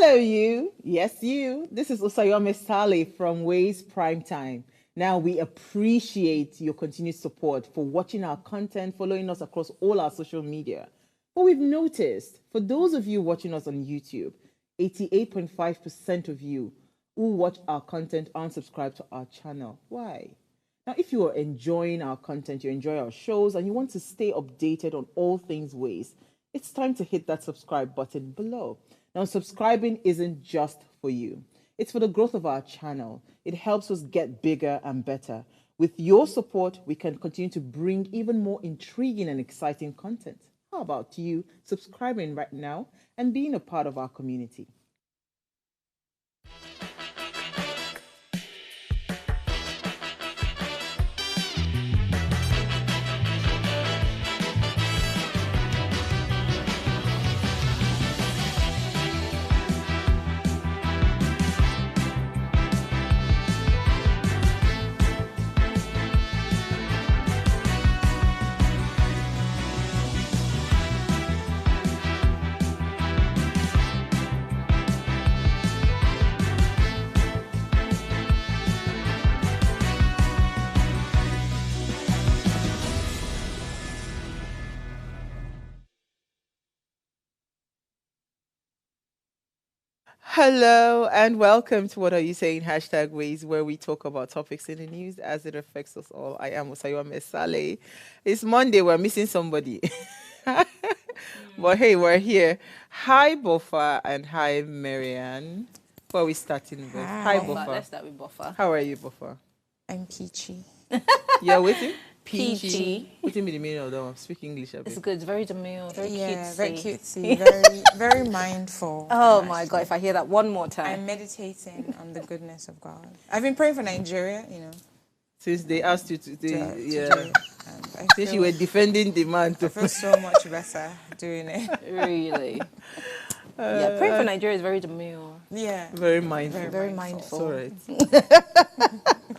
Hello, you. Yes, you. This is Usayome Sale from Ways Primetime. Now, we appreciate your continued support for watching our content, following us across all our social media. But we've noticed, for those of you watching us on YouTube, 88.5% of you who watch our content aren't subscribed to our channel. Why? Now, if you are enjoying our content, you enjoy our shows, and you want to stay updated on all things Ways, it's time to hit that subscribe button below. Now, subscribing isn't just for you. It's for the growth of our channel. It helps us get bigger and better. With your support, we can continue to bring even more intriguing and exciting content. How about you subscribing right now and being a part of our community? Hello and welcome to What Are You Saying? #Ways, where we talk about topics in the news as it affects us all. I am Usayome Sale. It's Monday, we're missing somebody. But hey, we're here. Hi, Bofa, and hi, Marianne. What are we starting with? Hi, Bofa. Let's start with Bofa. How are you, Bofa? I'm peachy. You're waiting? Peachy. What do you mean the meaning of that one? Speak English a bit. It's good. It's very demure. Very cutesy. Very cutesy. Very, very mindful. Oh my God! If I hear that one more time. I'm meditating on the goodness of God. I've been praying for Nigeria, Since they asked you to do it. Since you were defending the man. I feel so much better doing it. Really? Yeah, praying for Nigeria is very demure. Yeah. Very mindful. Very mindful. It's all right.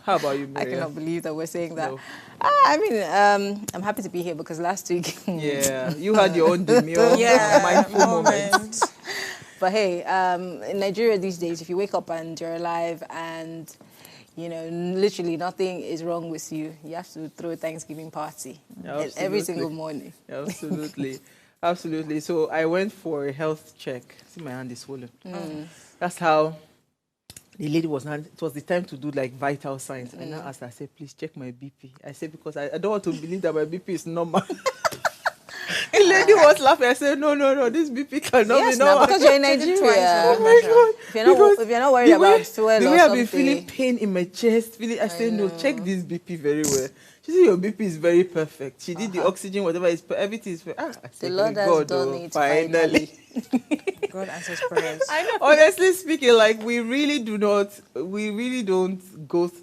How about you, Miriam? I cannot believe that we're saying that. No. I mean, I'm happy to be here because last week... Yeah, you had your own demure, mindful moment. But hey, in Nigeria these days, if you wake up and you're alive and, literally nothing is wrong with you, you have to throw a Thanksgiving party every single morning. Absolutely. Absolutely. So I went for a health check. See, my hand is swollen. That's how the lady was not. It was the time to do like vital signs. And I asked her, I said, please check my BP. I said, because I don't want to believe that my BP is normal. The lady was laughing. I said, no, this BP cannot be normal. Because you're in Nigeria. Oh my God. If you're not worried about fuel or something. The way I've been feeling pain in my chest, I said, no, check this BP very well. She said, your BP is very perfect. She did the oxygen, whatever is, everything is perfect. The Lord has done it finally. God answers prayers. I know. Honestly speaking, like we really don't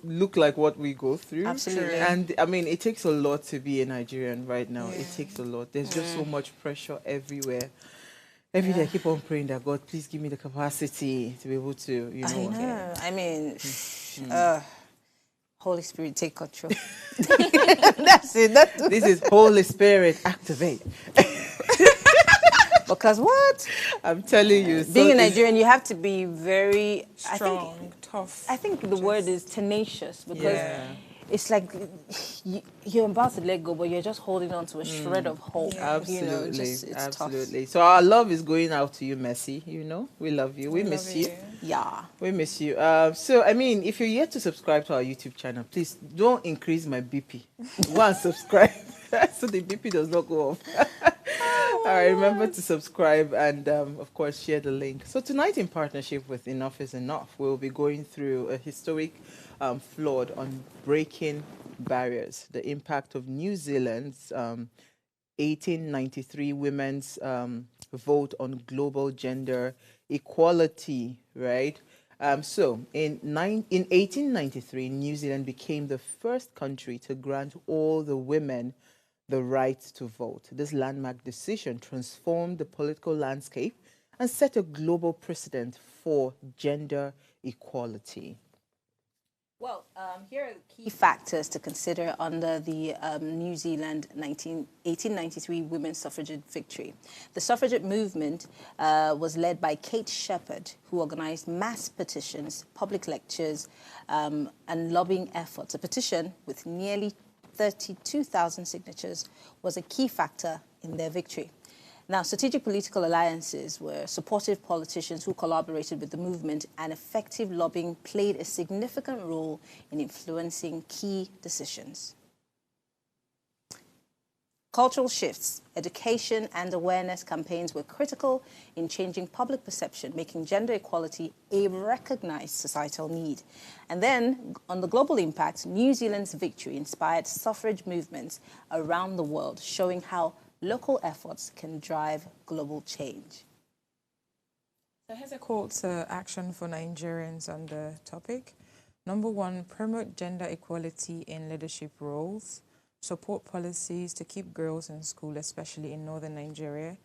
look like what we go through. Absolutely. And I mean, it takes a lot to be a Nigerian right now. Yeah. It takes a lot. There's just so much pressure everywhere. Every day I keep on praying that God, please give me the capacity to be able to, I know. I mean, Holy Spirit, take control. That's it. This is Holy Spirit, activate. Because what? I'm telling you. Being a Nigerian, you have to be very... strong, tough. I think the word is tenacious because it's like you're about to let go, but you're just holding on to a shred of hope. Absolutely. It's absolutely. tough. So our love is going out to you, Messi. We love you. We miss you. Yeah. We miss you. So, I mean, if you're yet to subscribe to our YouTube channel, please don't increase my BP. Go and subscribe so the BP does not go off. All right, remember to subscribe and, of course, share the link. So tonight, in partnership with Enough is Enough, we'll be going through a historic flood on breaking barriers, the impact of New Zealand's 1893 women's vote on global gender equality, right? So in 1893, New Zealand became the first country to grant all the women the right to vote. This landmark decision transformed the political landscape and set a global precedent for gender equality. Well, here are the key factors to consider under the New Zealand 1893 women's suffragette victory. The suffragette movement was led by Kate Shepherd, who organized mass petitions, public lectures, and lobbying efforts. A petition with nearly 32,000 signatures was a key factor in their victory. Now, strategic political alliances were supportive politicians who collaborated with the movement, and effective lobbying played a significant role in influencing key decisions. Cultural shifts, education and awareness campaigns were critical in changing public perception, making gender equality a recognized societal need. And then, on the global impact, New Zealand's victory inspired suffrage movements around the world, showing how local efforts can drive global change. So here's a call to action for Nigerians on the topic. Number 1, promote gender equality in leadership roles. Support policies to keep girls in school, especially in northern Nigeria.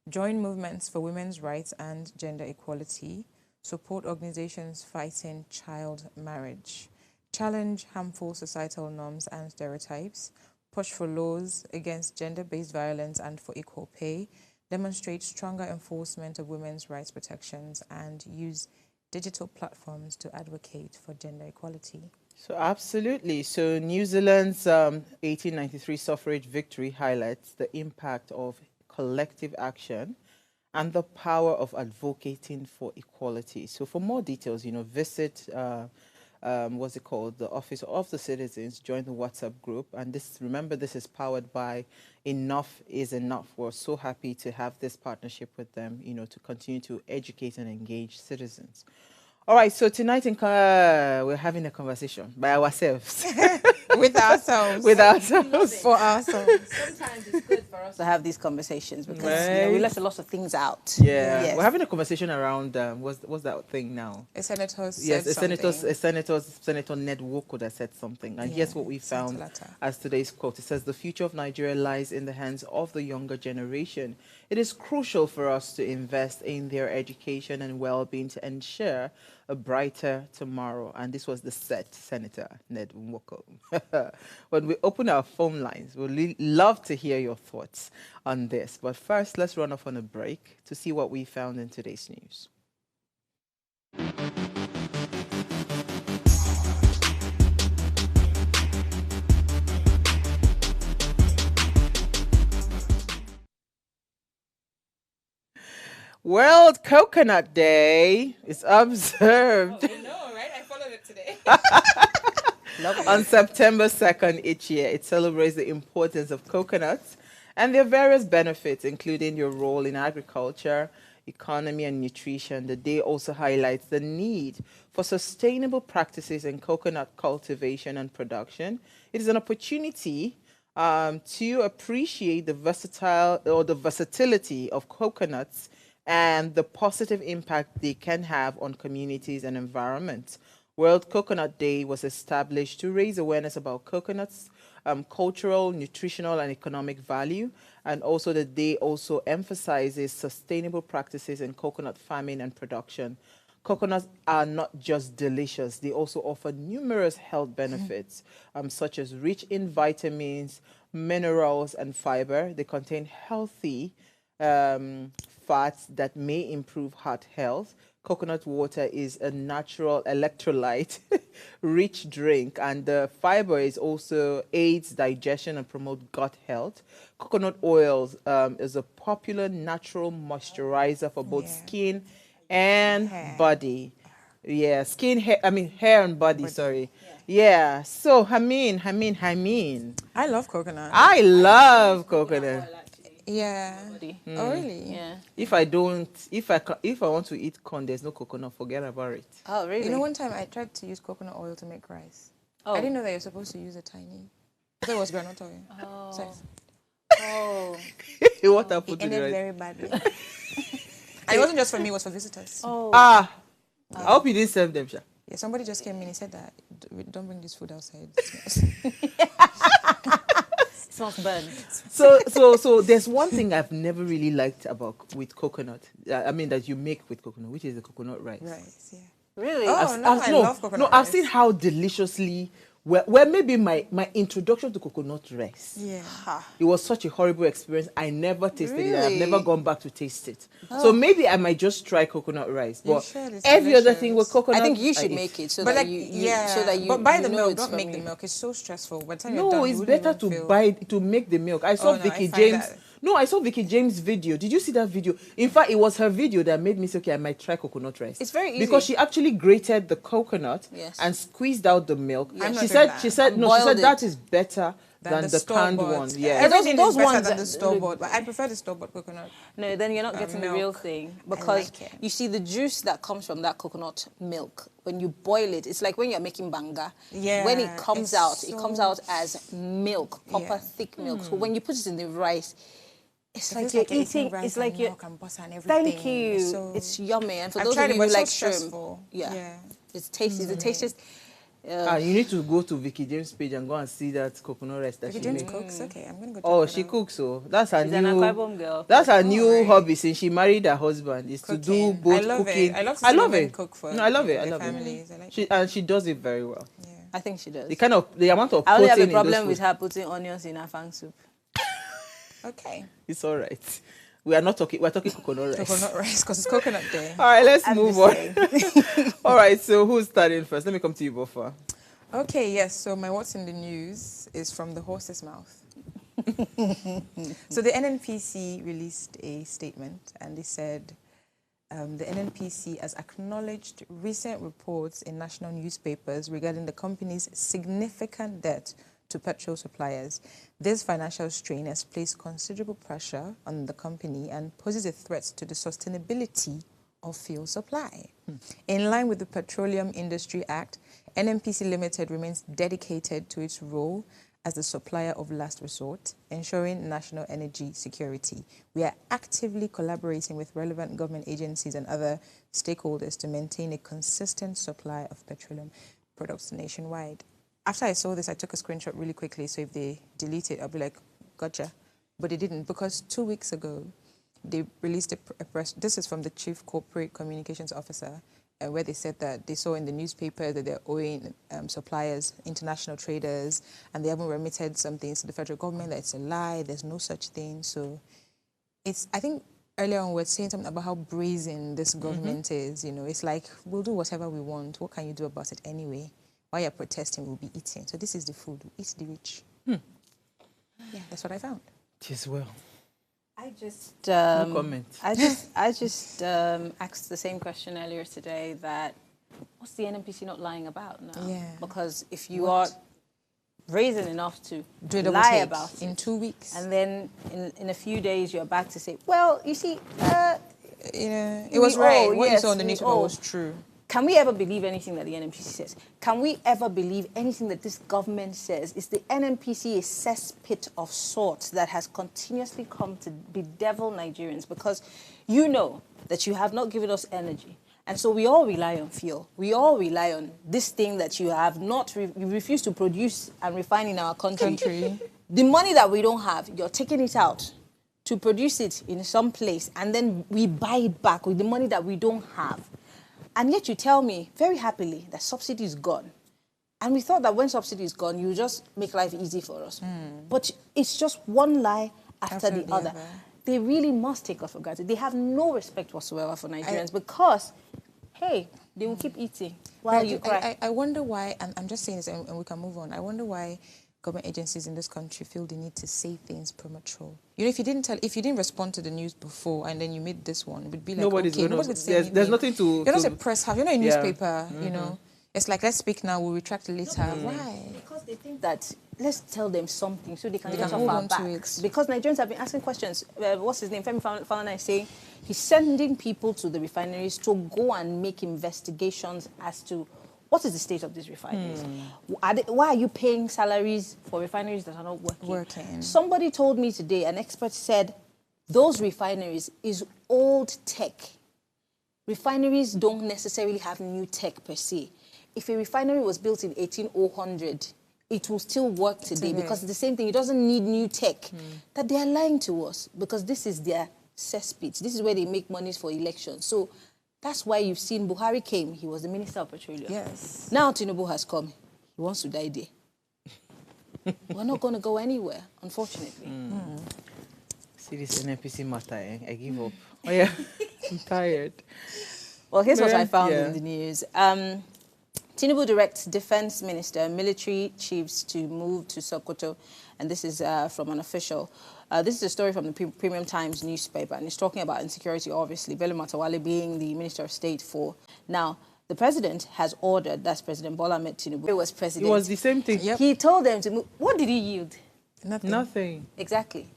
Join movements for women's rights and gender equality. Support organizations fighting child marriage. Challenge harmful societal norms and stereotypes. Push for laws against gender-based violence and for equal pay, demonstrate stronger enforcement of women's rights protections, and use digital platforms to advocate for gender equality. So absolutely. So New Zealand's 1893 suffrage victory highlights the impact of collective action and the power of advocating for equality. So for more details, visit what's it called, the Office of the Citizens, join the WhatsApp group. And remember, this is powered by Enough is Enough. We're so happy to have this partnership with them, to continue to educate and engage citizens. All right, so tonight we're having a conversation by ourselves. With ourselves. With ourselves. For ourselves. Sometimes it's good for us to have these conversations because Right. we left a lot of things out. Yeah, Yes. we're having a conversation around what's that thing now? A senator said Yes, something. Senator Ned Nwoko that said something. And Yeah, here's what we sent a found letter. as today's quote. It says, "The future of Nigeria lies in the hands of the younger generation. It is crucial for us to invest in their education and well-being to ensure a brighter tomorrow." And this was the Senator Ned Nwoko. When we open our phone lines, we'd love to hear your thoughts on this. But first, let's run off on a break to see what we found in today's news. World Coconut Day is observed I know, right? I followed it today. on September 2nd each year. It celebrates the importance of coconuts and their various benefits, including their role in agriculture, economy, and nutrition. The day also highlights the need for sustainable practices in coconut cultivation and production. It is an opportunity to appreciate the versatility of coconuts and the positive impact they can have on communities and environments. World Coconut Day was established to raise awareness about coconuts, cultural, nutritional, and economic value. And also the day also emphasizes sustainable practices in coconut farming and production. Coconuts are not just delicious, they also offer numerous health benefits, such as rich in vitamins, minerals, and fiber. They contain healthy fats that may improve heart health. Coconut water is a natural electrolyte rich drink, and the fiber is also aids digestion and promote gut health. Coconut oils is a popular natural moisturizer for both skin and body. Yeah, hair and body, sorry. Yeah. So, Hamin. I love coconut. I love coconut. Yeah. Oh, really? Yeah. If I want to eat corn, there's no coconut, forget about it. Oh, really? You know, one time I tried to use coconut oil to make rice. Oh. I didn't know that you're supposed to use a tiny. I thought it was granite oil. Oh. So Oh. What happened it to the ended rice? very badly. And it wasn't just for me, it was for visitors. Oh. I hope you didn't serve them, Sha. Yeah, somebody just came in and said that, don't bring this food outside. Smells burnt. So there's one thing I've never really liked with coconut. I mean that you make with coconut, which is the coconut rice. Rice, yeah. Really? Oh, no, I love coconut I've rice. seen how deliciously, where maybe my introduction to coconut rice. Yeah. It was such a horrible experience. I never tasted it. I've never Really? gone back to taste it. So maybe I might just try coconut rice. You But should, it's every other thing with delicious. coconut, I think you should eat. make it so But that like, you so that you but buy the know milk. it's Don't from make the you. milk. It's so stressful. By the time you're No, done, it's you wouldn't better even to feel- buy to make the milk. I saw no, I Vicky find James. that- No, I saw Vicky James' video. Did you see that video? In fact, it was her video that made me say, okay, I might try coconut rice. It's very easy. Because she actually grated the coconut Yes. and squeezed out the milk. I'm not She doing said, that. she said, And no, she said boiled that it. is better than the canned store-bought. one. Yeah. Everything Those is better ones than that the store-bought, but I prefer the store-bought coconut. No, then you're not getting the real milk. thing, because like it. you see the juice that comes from that coconut milk. When you boil it, it's like when you're making banga. Yeah, When it comes it's out, it so- comes out as milk, proper Yeah. thick milk. So when you put it in the rice, it's It like feels you're like you're eating eating. rice It's like and you're. milk and butter and everything. Thank you. It's so- It's yummy, and for I've those tried of it, you but who it's so like shrimp, stressful. Yeah. it's tasty. It's the tastiest. You need to go to Vicky James' page and go and see that coconut rice that Vicky she James makes. cooks. Okay, I'm gonna go. Oh, check she it out. cooks, so that's her She's an new. Akwa Ibom girl. That's her new right. hobby since she married her husband. Is to do Cooking. both I love cooking. it. I love to see women cook for No, I love it. their I love families. it. I like She and she does it very well. Yeah. I think she does. The amount of I only protein have a problem in with those food, her putting onions in her fang soup. Okay. it's all right. We are not talking. We're talking coconut rice. Coconut rice, because it's coconut day. All right, let's I'm move just on. All right, so who's starting first? Let me come to you, Bofa. Okay, yes. So my what's in the news is from the horse's mouth. So the NNPC released a statement, and they said the NNPC has acknowledged recent reports in national newspapers regarding the company's significant debt to petrol suppliers. This financial strain has placed considerable pressure on the company and poses a threat to the sustainability of fuel supply. In line with the Petroleum Industry Act, NNPC Limited remains dedicated to its role as the supplier of last resort, ensuring national energy security. We are actively collaborating with relevant government agencies and other stakeholders to maintain a consistent supply of petroleum products nationwide. After I saw this, I took a screenshot really quickly, so if they delete it, I'll be like, gotcha. But they didn't, because 2 weeks ago, they released a press, this is from the Chief Corporate Communications Officer, where they said that they saw in the newspaper that they're owing suppliers, international traders, and they haven't remitted some things to the federal government, that it's a lie, there's no such thing. So it's, I think earlier on we were saying something about how brazen this government is. You know, it's like, we'll do whatever we want. What can you do about it anyway? While you're protesting, we'll be eating. So this is the food. We eat the rich. Yeah, that's what I found. Tis well. I just No comment. I just asked the same question earlier today, that what's the NNPC not lying about now? Yeah. Because if you are brazen enough to Do a double lie take about it, in 2 weeks. and then in a few days you're back to say, well, you see, Yeah, it was right. What you saw in the newspaper was true. Can we ever believe anything that the NNPC says? Can we ever believe anything that this government says? Is the NNPC a cesspit of sorts that has continuously come to bedevil Nigerians? Because you know that you have not given us energy. And so we all rely on fuel. We all rely on this thing that you have not, you refuse to produce and refine in our country. The money that we don't have, you're taking it out to produce it in some place, and then we buy it back with the money that we don't have. And yet you tell me very happily that subsidy is gone. And we thought that when subsidy is gone, you just make life easy for us. But it's just one lie after the other. They really must take us for granted. They have no respect whatsoever for Nigerians because, hey, they will keep eating while you cry. I wonder why, and I'm just saying this and we can move on, I wonder why government agencies in this country feel the need to say things premature. You know, if you didn't respond to the news before and then you made this one, it would be like, Nobody's okay, going to. nobody's saying There's nothing to. You're not a press house. You're not a newspaper. Yeah. You know, it's like, let's speak now. We'll retract later. Why? Because they think that let's tell them something so they can get hold off our on to backs. it. Because Nigerians have been asking questions. What's his name? Femi Falana is saying he's sending people to the refineries to go and make investigations as to what is the state of these refineries. Why are you paying salaries for refineries that are not working? Somebody told me today, an expert said, those refineries is old tech. Refineries don't necessarily have new tech per se. If a refinery was built in 1800, it will still work today because it's the same thing. It doesn't need new tech. That they are lying to us because this is their cesspit. This is where they make monies for elections. So That's why you've seen Buhari came. He was the Minister of Petroleum. Yes. Now Tinubu has come. He wants to die there. We're not going to go anywhere, unfortunately. See this NNPC matter, eh? I give up. Oh yeah, I'm tired. Well, here's what I found Yeah. in the news. Tinubu directs Defense Minister and military chiefs to move to Sokoto. And this is from an official. This is a story from the Premium Times newspaper. And it's talking about insecurity, obviously. Bello Matawalle being the Minister of State for now. The president has ordered, that's President Bola Ahmed Tinubu. It was president. It was the same thing. Yep. He told them to move. What did he yield? Nothing. Nothing. Exactly.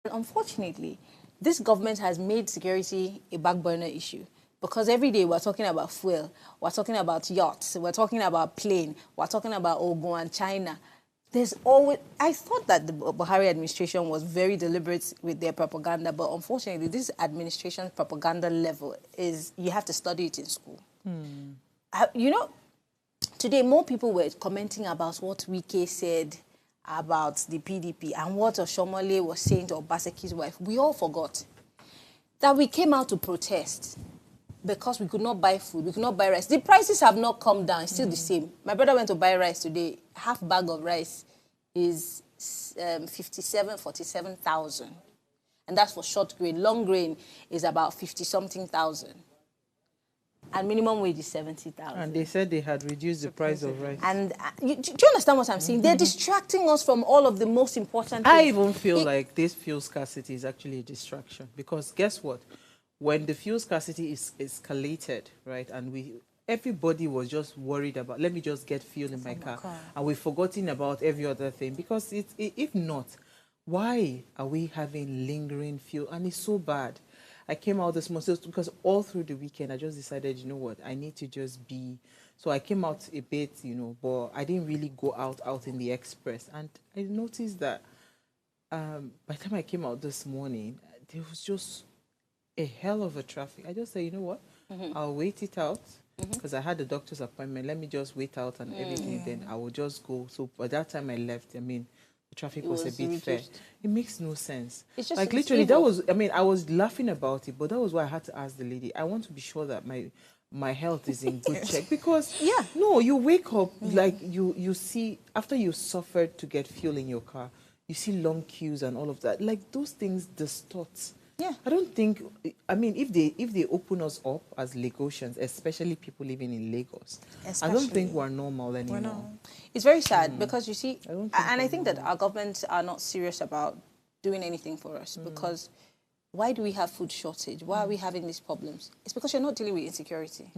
Unfortunately, this government has made security a back burner issue because every day we're talking about fuel, we're talking about yachts, we're talking about plane, we're talking about Ogun and China. There's always, I thought that the Buhari administration was very deliberate with their propaganda, but unfortunately, this administration's propaganda level is, you have to study it in school. You know, today more people were commenting about what Wike said about the PDP and what Oshomole was saying to Obaseki's wife. We all forgot that we came out to protest because we could not buy food, we could not buy rice. The prices have not come down, it's still the same. My brother went to buy rice today. Half bag of rice is 47,000. And that's for short grain. Long grain is about 50-something thousand. And minimum wage is 70,000. And they said they had reduced the price of rice. And do you understand what I'm saying? They're distracting us from all of the most important things. I even feel like this fuel scarcity is actually a distraction because guess what? When the fuel scarcity is escalated, right, and everybody was just worried about, let me just get fuel in my car, and we've forgotten about every other thing because if not, why are we having lingering fuel? And it's so bad. I came out this morning because all through the weekend I just decided, you know what, I need to just be. So I came out a bit, you know, but I didn't really go out in the express. And I noticed that by the time I came out this morning, there was just a hell of a traffic. I just said, you know what, I'll wait it out because I had a doctor's appointment. Let me just wait out and everything. Then I will just go. So by that time I left, I mean, the traffic was a bit fair. It makes no sense. It's just like literally that was, I mean, I was laughing about it, but that was why I had to ask the lady. I want to be sure that my health is in good check because no, you wake up like you see after you suffered to get fuel in your car, you see long queues and all of that. Like those things distort. Yeah. I don't think, I mean, if they open us up as Lagosians, especially people living in Lagos, I don't think we're normal anymore. We're not. It's very sad because you see, I think that our governments are not serious about doing anything for us because why do we have food shortage? Why are we having these problems? It's because you're not dealing with insecurity.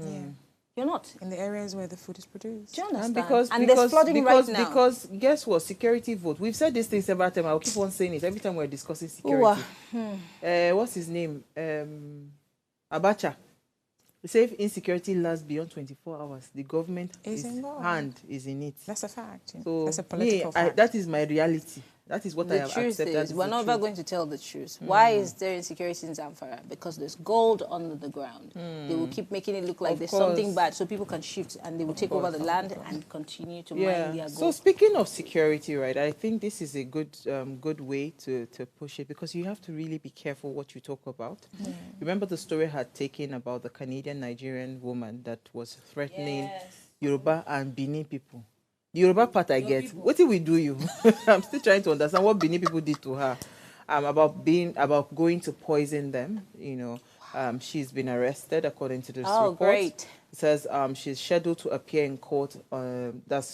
You're not. In the areas where the food is produced. Do you understand? And there's flooding right now. Because guess what? Security vote. We've said this thing several times. I'll keep on saying it every time we're discussing security. What's his name? Abacha. They say if insecurity lasts beyond 24 hours, the government hand is in it. That's a fact. Yeah. So that's a political fact. That is my reality. That is what I have accepted. The truth is, we're never going to tell the truth. Why is there insecurity in Zamfara? Because there's gold under the ground. They will keep making it look like there's something bad so people can shift and they will take over the land and continue to mine their gold. So speaking of security, right, I think this is a good way to push it because you have to really be careful what you talk about. Remember the story I had taken about the Canadian-Nigerian woman that was threatening Yoruba and Benin people. The Yoruba part I get. What did we do you? I'm still trying to understand what Benin people did to her. About going to poison them. You know, she's been arrested according to this report. Oh, great! It says she's scheduled to appear in court.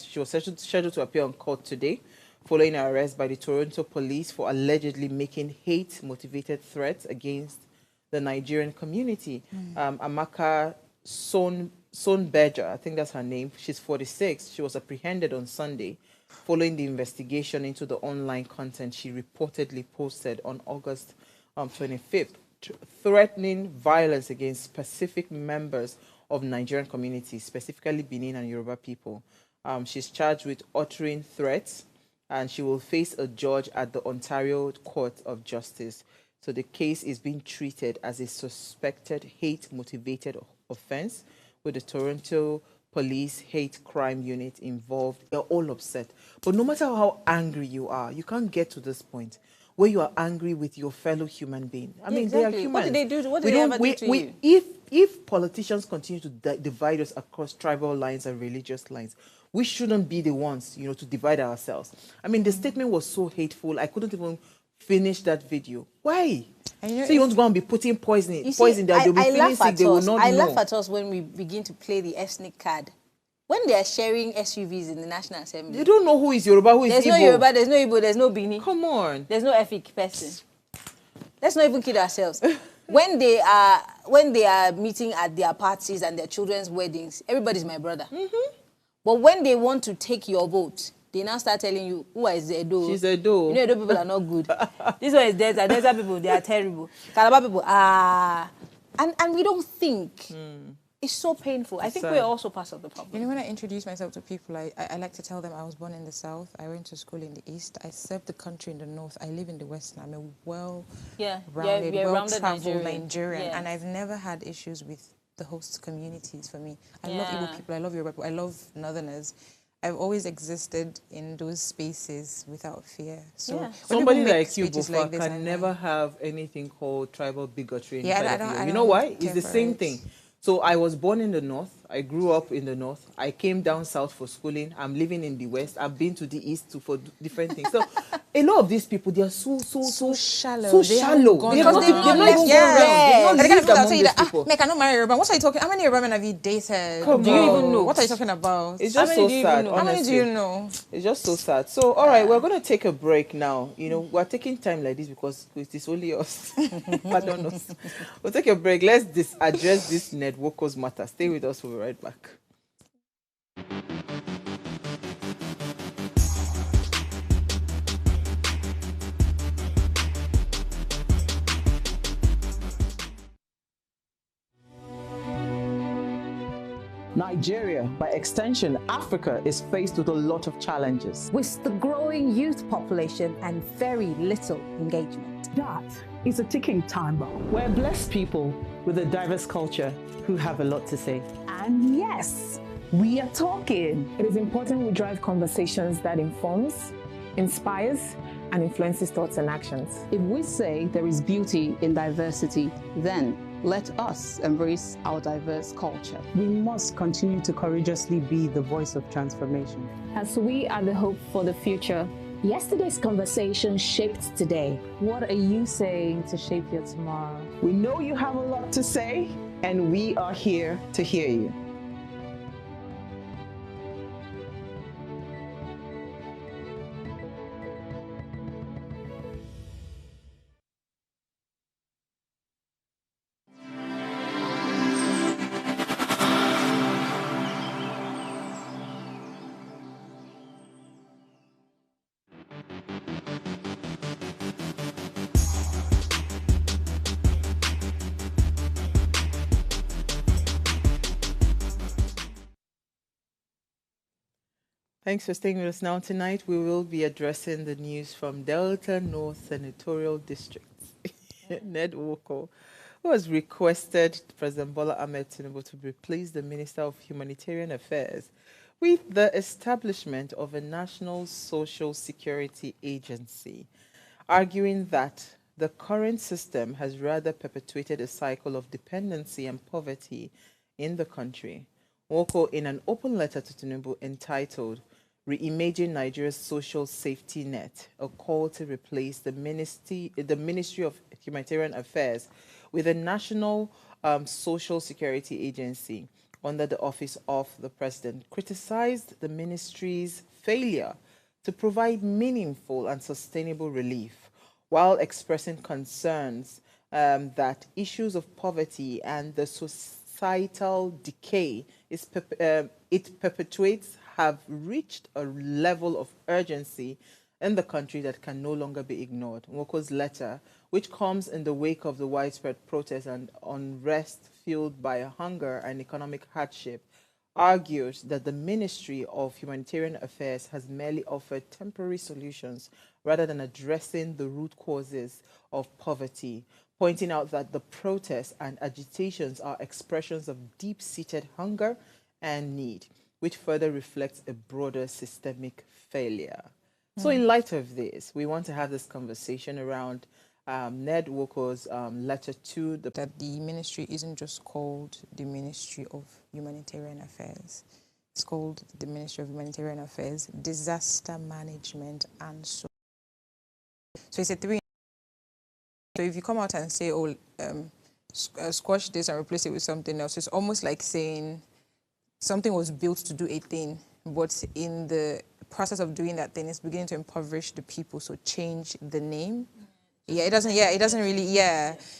She was scheduled to appear in court today, following her arrest by the Toronto police for allegedly making hate-motivated threats against the Nigerian community. Amaka Sonbeja, I think that's her name. She's 46. She was apprehended on Sunday following the investigation into the online content she reportedly posted on August 25th, threatening violence against specific members of Nigerian communities, specifically Benin and Yoruba people. She's charged with uttering threats, and she will face a judge at the Ontario Court of Justice. So the case is being treated as a suspected hate-motivated offense, with the Toronto Police Hate Crime Unit involved. They're all upset. But no matter how angry you are, you can't get to this point where you are angry with your fellow human being. I mean, exactly. they are humans. What did they do? What did they ever do to you? If politicians continue to divide us across tribal lines and religious lines, we shouldn't be the ones, to divide ourselves. I mean, the statement was so hateful. I couldn't even finish that video. Why? So you want to go and be putting poison that they'll be feeling sick, they will not know. I laugh at us when we begin to play the ethnic card. When they are sharing SUVs in the National Assembly. You don't know who is Yoruba, who is Igbo. There's no Yoruba, there's no Igbo, there's no Bini. Come on. There's no Efik person. Let's not even kid ourselves. When they are meeting at their parties and their children's weddings, everybody's my brother. But when they want to take your vote, they now start telling you, who is Edo? She's Edo. You know, Edo people are not good. This one is Delta. Delta people, they are terrible. Calabar people, and we don't think. It's so painful. I think we're also part of the problem. You know, when I introduce myself to people, I like to tell them I was born in the South. I went to school in the East. I served the country in the North. I live in the West. And I'm a well-rounded, well-traveled Nigerian. Yes. And I've never had issues with the host communities for me. I love Igbo people. I love Yoruba people. I love Northerners. I've always existed in those spaces without fear. So somebody like you, Bofa, can never have anything called tribal bigotry. You know why? It's the same thing. So I was born in the North. I grew up in the North. I came down South for schooling. I'm living in the West. I've been to the East for different things. So a lot of these people, they are so shallow. So shallow. Because they've not left Make I know marry Yoruba. What are you talking? How many Yoruba men have you dated? Do you even know? What are you talking about? It's just so sad. How many do you know? It's just so sad. So, all right, we're going to take a break now. We're taking time like this because it is only us. Pardon us. We'll take a break. Let's address this Ned Nwoko's matter. Stay with us. We'll be right back. Nigeria, by extension, Africa, is faced with a lot of challenges. With the growing youth population and very little engagement. That is a ticking time bomb. We're blessed people with a diverse culture who have a lot to say. And yes, we are talking. It is important we drive conversations that informs, inspires, and influences thoughts and actions. If we say there is beauty in diversity, then let us embrace our diverse culture. We must continue to courageously be the voice of transformation. As we are the hope for the future, yesterday's conversation shaped today. What are you saying to shape your tomorrow? We know you have a lot to say, and we are here to hear you. Thanks for staying with us. Now tonight we will be addressing the news from Delta North Senatorial District. Ned Nwoko, who has requested President Bola Ahmed Tinubu to replace the Minister of Humanitarian Affairs with the establishment of a National Social Security Agency, arguing that the current system has rather perpetuated a cycle of dependency and poverty in the country. Nwoko, in an open letter to Tinubu entitled Reimagine Nigeria's Social Safety Net, a call to replace the Ministry of Humanitarian Affairs with a National Social Security Agency under the Office of the President, criticized the ministry's failure to provide meaningful and sustainable relief, while expressing concerns that issues of poverty and the societal decay it perpetuates have reached a level of urgency in the country that can no longer be ignored. Nwoko's letter, which comes in the wake of the widespread protests and unrest fueled by hunger and economic hardship, argues that the Ministry of Humanitarian Affairs has merely offered temporary solutions rather than addressing the root causes of poverty, pointing out that the protests and agitations are expressions of deep-seated hunger and need, which further reflects a broader systemic failure. So in light of this, we want to have this conversation around Ned Nwoko's letter to the... That the ministry isn't just called the Ministry of Humanitarian Affairs. It's called the Ministry of Humanitarian Affairs, Disaster Management and So it's a three. So if you come out and say, oh, squash this and replace it with something else, it's almost like saying something was built to do a thing, but in the process of doing that thing, it's beginning to impoverish the people, so change the name. It doesn't really,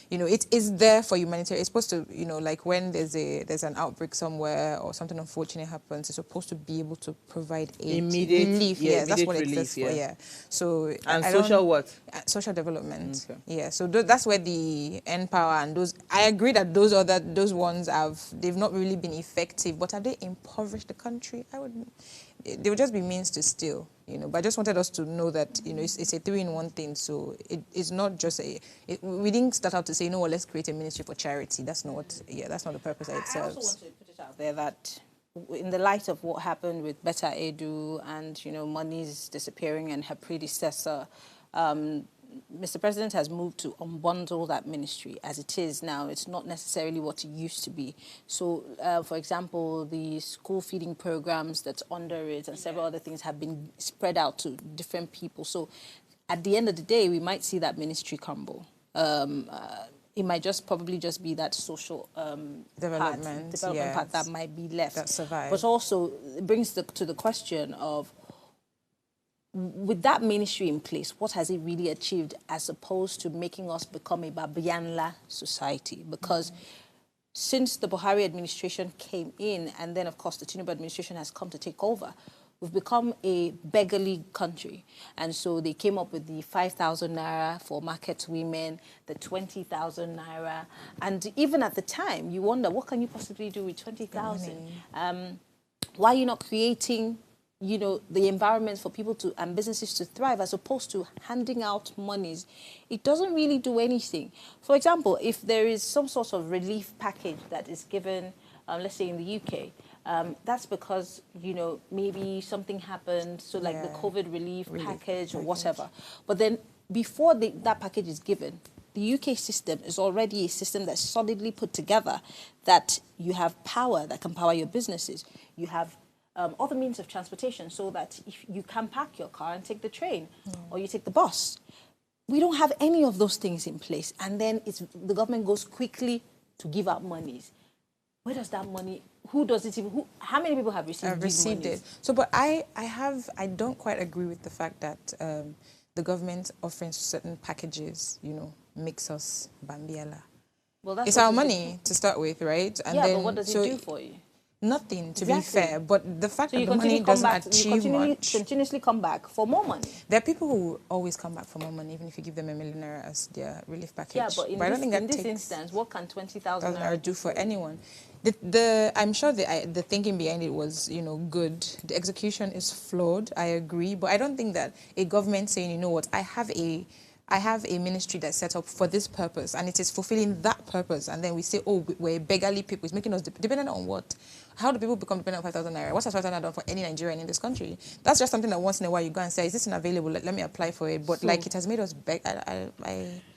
you know, it is there for humanitarian. It's supposed to, you know, like when there's an outbreak somewhere or something unfortunate happens, it's supposed to be able to provide aid, immediate relief. That's what it exists for. So and social what? Social development. Okay. So that's where the NPower and those. I agree that those ones they've not really been effective, but have they impoverished the country? They would just be means to steal, you know. But I just wanted us to know that, you know, it's a three-in-one thing. So it's not just we didn't start out to say, you know what, let's create a ministry for charity. That's not what. That's not the purpose that it serves. I also want to put it out there that in the light of what happened with Beta Edu and, you know, monies disappearing and her predecessor, Mr. President has moved to unbundle that ministry as it is now. It's not necessarily what it used to be. So, for example, the school feeding programs that's under it and several other things have been spread out to different people. So, at the end of the day, we might see that ministry crumble. It might probably just be that social development part that might be left. That survives. But also, it brings to the question of, with that ministry in place, what has it really achieved as opposed to making us become a Babianla society? Because since the Buhari administration came in, and then, of course, the Tinubu administration has come to take over, we've become a beggarly country. And so they came up with the 5,000 naira for market women, the 20,000 naira. And even at the time, you wonder, what can you possibly do with 20,000? Why are you not creating, you know, the environment for people to and businesses to thrive, as opposed to handing out monies? It doesn't really do anything. For example, if there is some sort of relief package that is given, let's say in the UK, that's because, you know, maybe something happened, so like the COVID relief package or whatever. But then before that package is given, the UK system is already a system that's solidly put together, that you have power that can power your businesses. You have other means of transportation, so that if you can park your car and take the train or you take the bus. We don't have any of those things in place. And then the government goes quickly to give out monies. Where does that money, who does it even, how many people have received these monies? So, but I don't quite agree with the fact that the government offering certain packages, you know, makes us Bambiala. Well, it's our money to start with, right? And then, but what does it do for you? Nothing, to be fair, but the fact that the money doesn't achieve much. Continuously come back for more money. There are people who always come back for more money, even if you give them $1 million as their relief package. Yeah, but I don't think in this instance, what can 20,000 naira do for anyone? I'm sure the thinking behind it was, you know, good. The execution is flawed, I agree, but I don't think that a government saying, you know what, I have a ministry that's set up for this purpose, and it is fulfilling that purpose, and then we say, oh, we're beggarly people. It's making us dependent on what? How do people become dependent on 5,000 naira? What's 5,000 naira done for any Nigerian in this country? That's just something that once in a while you go and say, is this unavailable? Let me apply for it. But like, it has made us beg.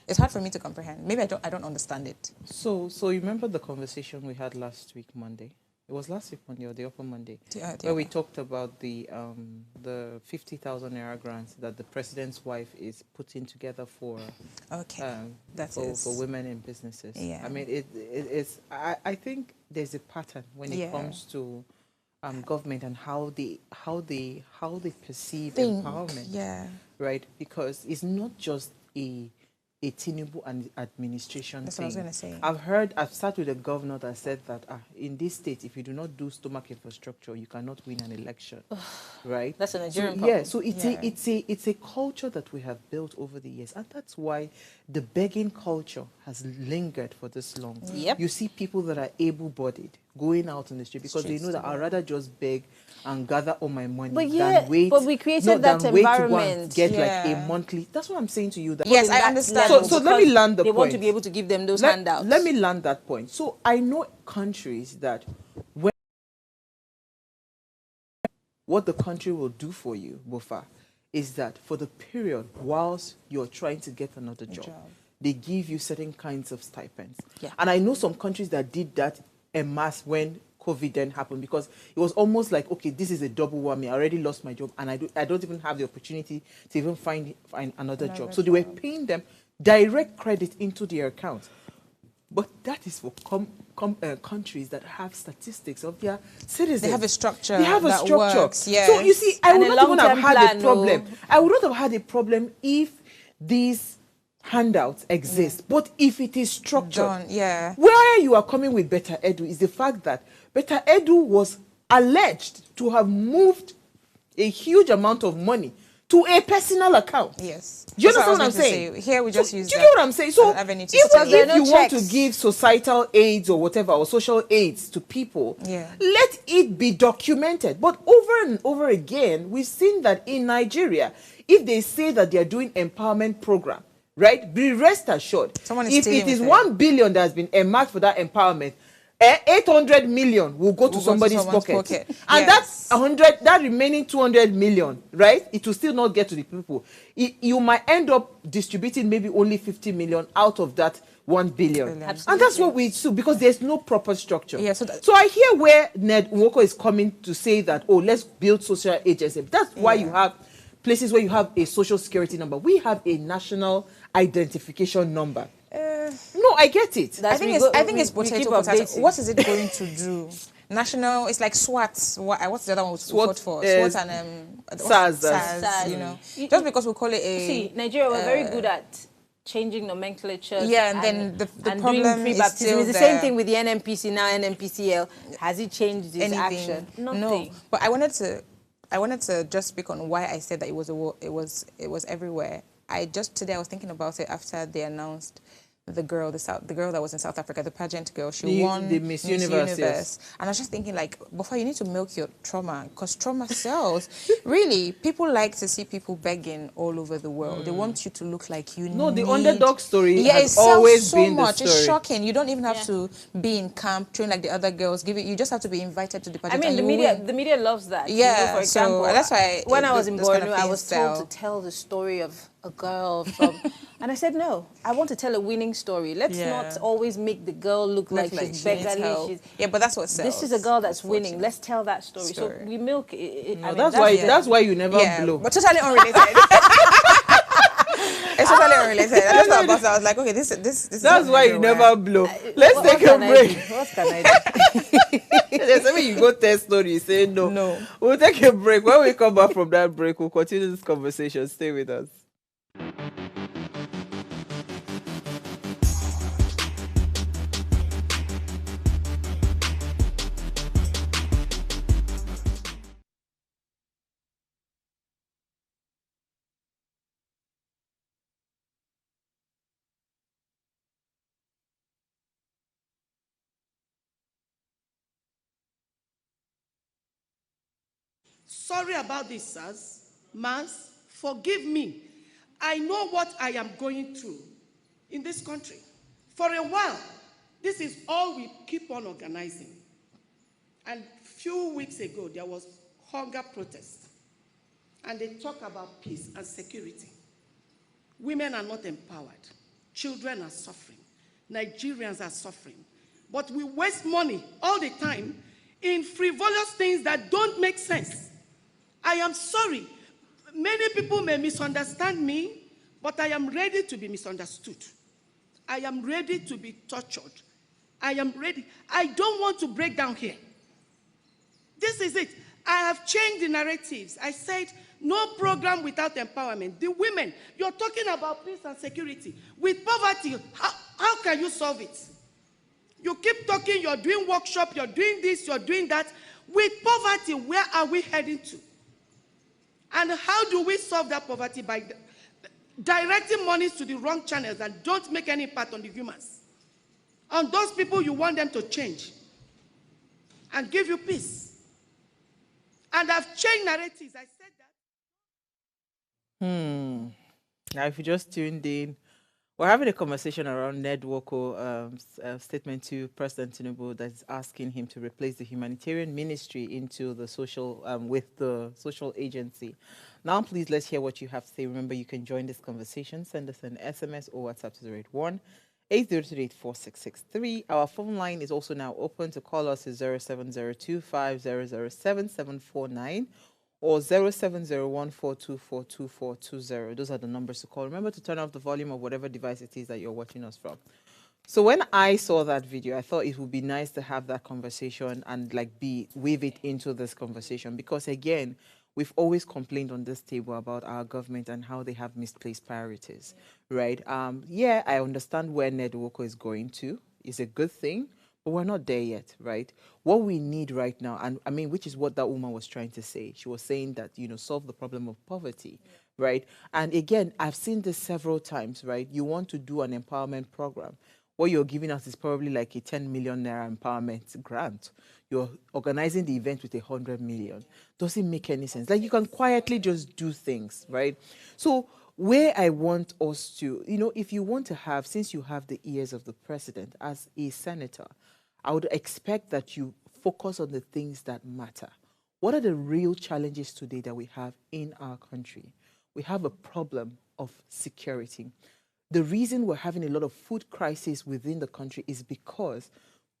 It's hard for me to comprehend. Maybe I don't understand it. So you remember the conversation we had last week, Monday? It was last week Monday or the upper Monday, where we talked about the 50,000 naira grants that the president's wife is putting together for women in businesses. Yeah. I mean, I think there's a pattern when it comes to government and how they perceive empowerment. Yeah. Right, because it's not just a Tinubu and administration That's thing. what I was going to say. I've sat with a governor that said that in this state, if you do not do stomach infrastructure, you cannot win an election, right? That's a Nigerian problem. Yeah, so it's a culture that we have built over the years, and that's why the begging culture has lingered for this long. Yep. You see people that are able-bodied going out on the street because they know that I'd rather just beg and gather all my money than wait. But we created that environment. To get like a monthly. That's what I'm saying to you. That yes, I understand. So let me land the point. They want to be able to give them those handouts. Let me land that point. So I know countries that what the country will do for you, Bofa, is that for the period whilst you're trying to get another job, they give you certain kinds of stipends. Yeah. And I know some countries that did that en masse when COVID then happened, because it was almost like, okay, this is a double whammy. I already lost my job, and I don't even have the opportunity to even find another job. So they were paying them direct credit into their account. But that is for countries that have statistics of their citizens. They have a structure. They have a structure. Works, yes. So you see, I would not even have had a problem. No. I would not have had a problem if these handouts exist. But if it is structured, where you are coming with Beta Edu is the fact that Beta Edu was alleged to have moved a huge amount of money to a personal account. Yes. Do you understand what I'm saying? Here we just use. Do you know what I'm saying? So even if you want to give societal aids or whatever, or social aids to people, let it be documented. But over and over again, we've seen that in Nigeria, if they say that they are doing empowerment program, right? Be rest assured, if it is 1 billion that has been earmarked for that empowerment, 800 million will go to somebody's pocket. And that remaining 200 million, right? It will still not get to the people. You might end up distributing maybe only 50 million out of that 1 billion. And that's what we do, because there's no proper structure. Yeah, so I hear where Ned Nwoko is coming to say that, oh, let's build social agency. That's why you have places where you have a social security number. We have a national identification number. No, I get it. I think it's potato. What is it going to do? National, it's like SWAT. What's the other one? SWAT for SWAT and SARS. You know, just because we call it a. See, Nigeria, we're very good at changing nomenclature. Yeah, and then the problem is still it's the same thing with the NNPC now. NNPCL, has it changed its action? Nothing. No, but I wanted to just speak on why I said that it was everywhere. Today I was thinking about it after they announced the girl that was in South Africa, the pageant girl. She won the Miss Universe. Yes. And I was just thinking, like, before, you need to milk your trauma, because trauma sells. Really, people like to see people begging all over the world. They want you to look like you No, the underdog story has it always so been much. the story. It's shocking. You don't even have to be in camp, train like the other girls. You just have to be invited to the pageant. I mean, the media loves that. Yeah, you know, for example, so that's why when I was in Borno, I was told to tell the story of a girl from, and I said, no, I want to tell a winning story. Let's not always make the girl look like she's beggarly. But that's what sells. This is a girl that's winning. Let's tell that story. So we milk it. No, that's why you never blow. But totally unrelated. It's totally unrelated. That's what I was like, okay, this that's why you never blow. Let's take a break. What can I do? There's something you go tell story, say no. We'll take a break. When we come back from that break, we'll continue this conversation. Stay with us. Sorry about this, sirs. Mans, forgive me. I know what I am going through in this country. For a while, this is all we keep on organizing. And a few weeks ago, there was hunger protest. And they talk about peace and security. Women are not empowered. Children are suffering. Nigerians are suffering. But we waste money all the time in frivolous things that don't make sense. I am sorry. Many people may misunderstand me, but I am ready to be misunderstood. I am ready to be tortured. I am ready. I don't want to break down here. This is it. I have changed the narratives. I said, no program without empowerment. The women, you're talking about peace and security. With poverty, how can you solve it? You keep talking, you're doing workshop, you're doing this, you're doing that. With poverty, where are we heading to? And how do we solve that poverty? By directing monies to the wrong channels and don't make any impact on the humans. On those people you want them to change and give you peace. And I've changed narratives. I said that. Now, if you just tuned in, We're having a conversation around Ned Nwoko statement to President Tinubu that is asking him to replace the humanitarian ministry into the social with the social agency. Now, please, let's hear what you have to say. Remember, you can join this conversation. Send us an SMS or WhatsApp to 081 803-4663. Our phone line is also now open. To call us is 0702500749 or 070142422420. Those are the numbers to call. Remember to turn off the volume of whatever device it is that you're watching us from. So when I saw that video, I thought it would be nice to have that conversation and like weave it into this conversation, because again, we've always complained on this table about our government and how they have misplaced priorities, right? Yeah, I understand where Ned Nwoko is going to. It's a good thing, but we're not there yet, right? What we need right now, and I mean, which is what that woman was trying to say. She was saying that, you know, solve the problem of poverty, right? And again, I've seen this several times, right? You want to do an empowerment program. What you're giving us is probably like a 10 million naira empowerment grant. You're organizing the event with 100 million. Doesn't make any sense. Like, you can quietly just do things, right? So where I want us to, you know, if you want to have, since you have the ears of the president as a senator, I would expect that you focus on the things that matter. What are the real challenges today that we have in our country? We have a problem of security. The reason we're having a lot of food crisis within the country is because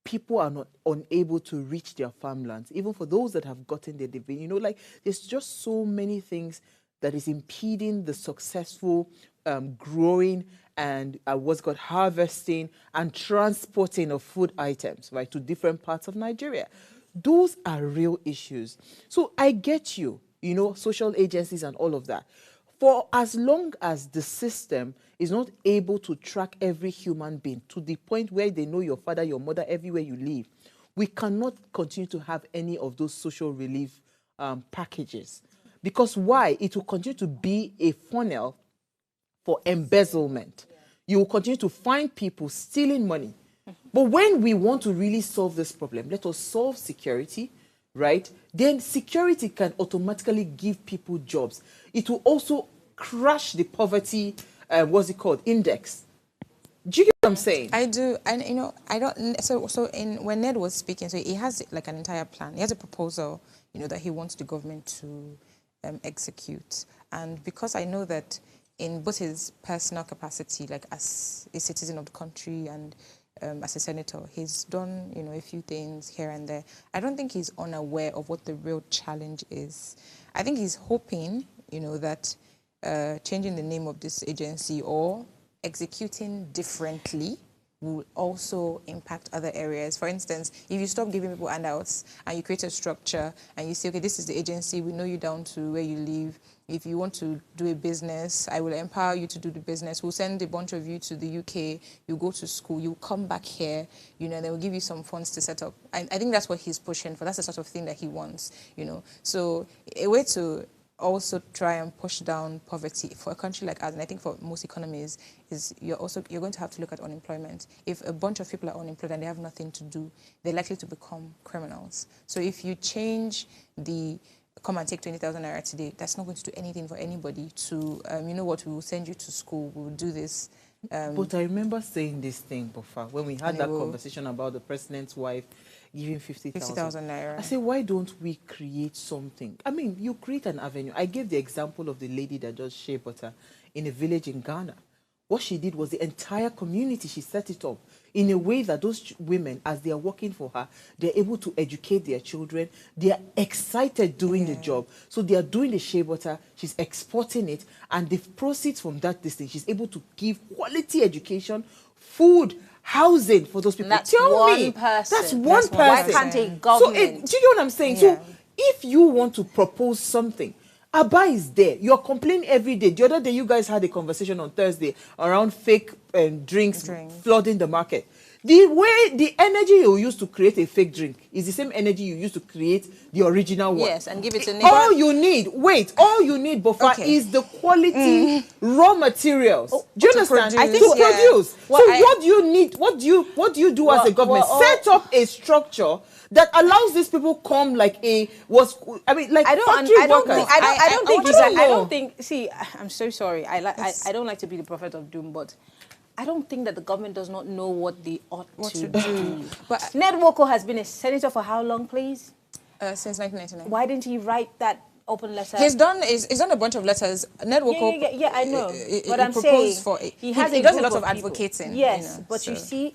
people are not unable to reach their farmlands. Even for those that have gotten their dividend, you know, like, there's just so many things that is impeding the successful growing and what's called harvesting and transporting of food items, right, to different parts of Nigeria. Those are real issues. So I get you, you know, social agencies and all of that. For as long as the system is not able to track every human being to the point where they know your father, your mother, everywhere you live, we cannot continue to have any of those social relief packages. Because why? It will continue to be a funnel for embezzlement. You will continue to find people stealing money. But when we want to really solve this problem, let us solve security, right? Then security can automatically give people jobs. It will also crush the poverty, what's it called, index. Do you get what I'm saying? I do, and you know, I don't. So when Ned was speaking, so he has like an entire plan. He has a proposal, you know, that he wants the government to execute. And because I know that in both his personal capacity, like as a citizen of the country and as a senator, he's done, you know, a few things here and there. I don't think he's unaware of what the real challenge is. I think he's hoping, you know, that changing the name of this agency or executing differently will also impact other areas. For instance, if you stop giving people handouts and you create a structure and you say, okay, this is the agency, we know you down to where you live. If you want to do a business, I will empower you to do the business. We'll send a bunch of you to the UK, you go to school, you come back here, you know, and then we'll give you some funds to set up. I think that's what he's pushing for. That's the sort of thing that he wants, you know. So a way to also try and push down poverty for a country like ours, and I think for most economies, is you're going to have to look at unemployment. If a bunch of people are unemployed and they have nothing to do, they're likely to become criminals. So if you change the come and take 20,000 naira today, that's not going to do anything for anybody to, you know what, we will send you to school, we will do this. But I remember saying this thing, Bofa, when we had that conversation about the president's wife giving 50,000 naira. I said, why don't we create something? I mean, you create an avenue. I gave the example of the lady that does shea butter in a village in Ghana. What she did was the entire community, she set it up in a way that those women, as they are working for her, they're able to educate their children. They are excited doing the job. So they are doing the shea butter, she's exporting it, and the proceeds from that distance, she's able to give quality education, food, housing for those people. That's Tell one me, person. that's one person. Why can't a government? So, do you get what I'm saying? Yeah. So if you want to propose something, Abba is there. You're complaining every day. The other day, you guys had a conversation on Thursday around fake drinks flooding the market. The energy you use to create a fake drink is the same energy you use to create the original one. Yes, and give it to neighbor. All you need, Bofa, is the quality raw materials. Do you understand? I think to produce. Well, so what do you need? What do you do as a government? Set up a structure that allows these people come like factory workers. I don't think. See, I'm so sorry. I don't like to be the prophet of doom, but I don't think that the government does not know what they ought to do. do. But Ned Nwoko has been a senator for how long, please? Since 1999. Why didn't he write that open letter? He's done a bunch of letters. Ned Nwoko, yeah, I know. But I'm saying saying he does a lot of advocating. Yes, you know, but you see,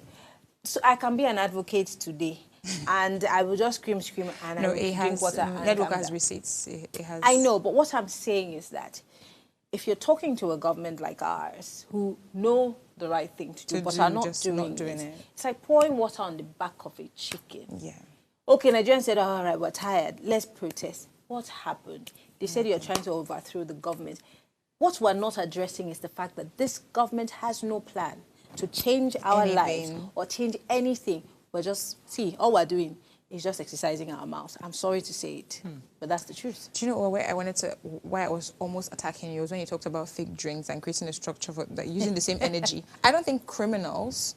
so I can be an advocate today, and I will just scream, and I will drink water. Ned Nwoko has receipts. It has. I know, but what I'm saying is that if you're talking to a government like ours who know the right thing to do, but are not doing it, it's like pouring water on the back of a chicken. Yeah. Okay, Nigerians said, all right, we're tired. Let's protest. What happened? They said you're trying to overthrow the government. What we're not addressing is the fact that this government has no plan to change our lives or change anything. We're just, all we're doing is just exercising our mouths. I'm sorry to say it, but that's the truth. Do you know why I was almost attacking you was when you talked about fake drinks and creating a structure for that, using the same energy. I don't think criminals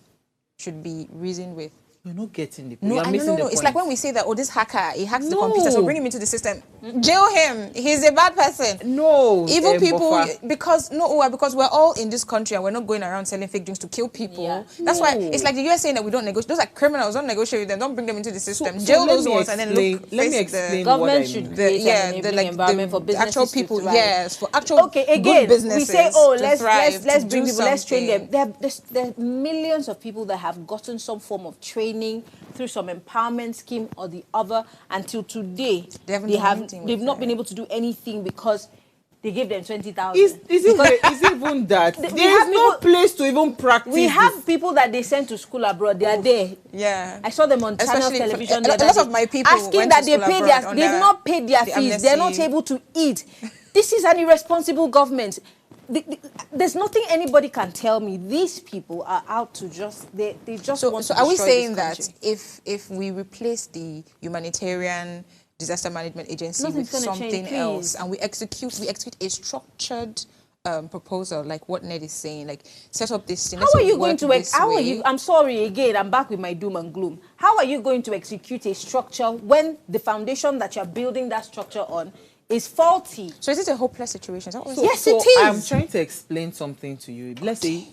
should be reasoned with. You're not getting the point. No, You're missing the point. It's like when we say that, this hacker, he hacks the computer, so bring him into the system. Jail him. He's a bad person. No. Evil people, because we're all in this country and we're not going around selling fake drinks to kill people. Yeah. That's why it's like the US saying that we don't negotiate. Those are criminals. Don't negotiate with them. Don't bring them into the system. Jail those ones and then let me explain government should create an environment for businesses actual people. To thrive. Yes, for actual good businesses. We say, let's bring people, let's train them. There are millions of people that have gotten some form of training through some empowerment scheme or the other. Until today, they've not been able to do anything because they gave them 20,000. Is it even that? There is no place to even practice. We have people that they send to school abroad. They are there. Yeah, I saw them on channel television. A lot of my people asking that they pay they've not paid their fees. They're not able to eat. This is an irresponsible government. There's nothing anybody can tell me. These people are out to they just want to destroy this country. So are we saying that if we replace the Humanitarian Disaster Management Agency with something else and we execute a structured proposal like what Ned is saying, like set up this thing? How are you going to I'm sorry again, I'm back with my doom and gloom. How are you going to execute a structure when the foundation that you're building that structure on is faulty? So is it a hopeless situation? Yes, it is. I'm trying to explain something to you. Let's say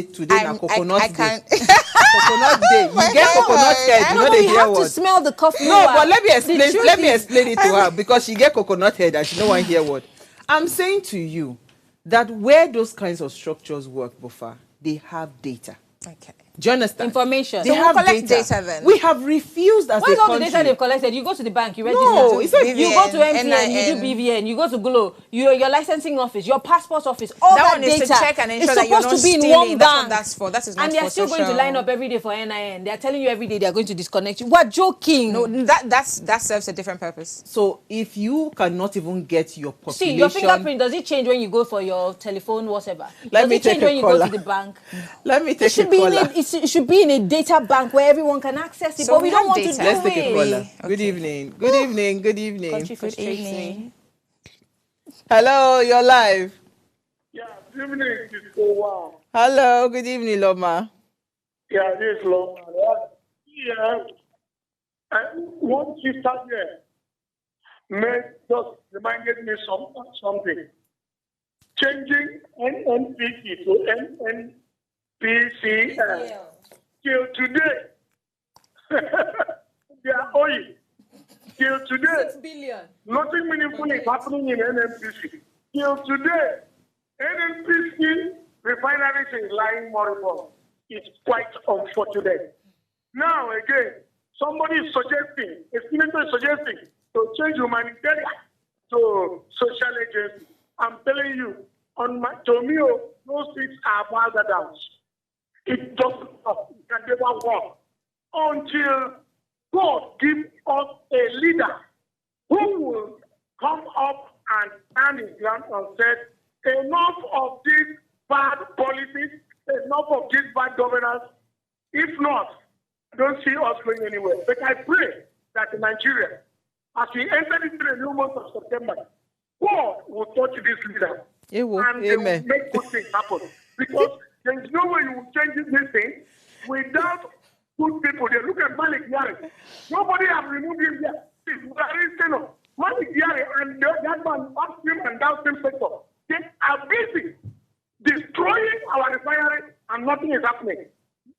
today na coconut day. Coconut day. You get coconut head. You know they hear what? You have to smell the coffee. No, but let me explain it to her because she get coconut head and she no one hear what. I'm saying to you that where those kinds of structures work, Bofa, they have data. Okay. Do you understand? Information. They have collect data then. We have refused as a country. What's all the data they've collected? You go to the bank, you register. No, it's like you go to MTN, you do BVN, you go to Glo, your licensing office, your passport office, all that data is to check and ensure that supposed you're not to be in stealing. one bank. That's for. That is not and they're still going to line up every day for NIN. They're telling you every day they're going to disconnect you. We're joking. No, that serves a different purpose. So if you cannot even get your population... See, your fingerprint, does it change when you go for your telephone, whatever? Let me take a caller. When you go to the bank? Let me take a caller. It should be in a data bank where everyone can access it, but we don't want to do it. Let's take a caller. Okay. Good evening. Good evening. Good evening. Country frustrates me. Hello, you're live. Yeah, good evening. Hello, good evening, Loma. Yeah, this is Loma. Yeah. One sister here just reminded me something. Changing NNPC to NNPC till today. They are owing. Till today. 6 billion. Nothing meaningful is happening in NNPC. Till today, NNPC refineries is lying moribund. It's quite unfortunate. Now again, somebody is suggesting, a senator is suggesting to change humanitarian to social agency. I'm telling you, to me, those things are bad downs. It doesn't work. It can never work until God gives us a leader who will come up and stand his ground and say, enough of this bad policies, enough of this bad governance. If not, I don't see us going anywhere. But I pray that in Nigeria, as we enter into the new month of September, God will touch this leader. And they will make good things happen. Because there is no way you will change this thing without good people. They look at Malik Yari. Nobody has removed him yet. Malik Yari and that man upstream and downstream sector, they are busy destroying our refinery and nothing is happening.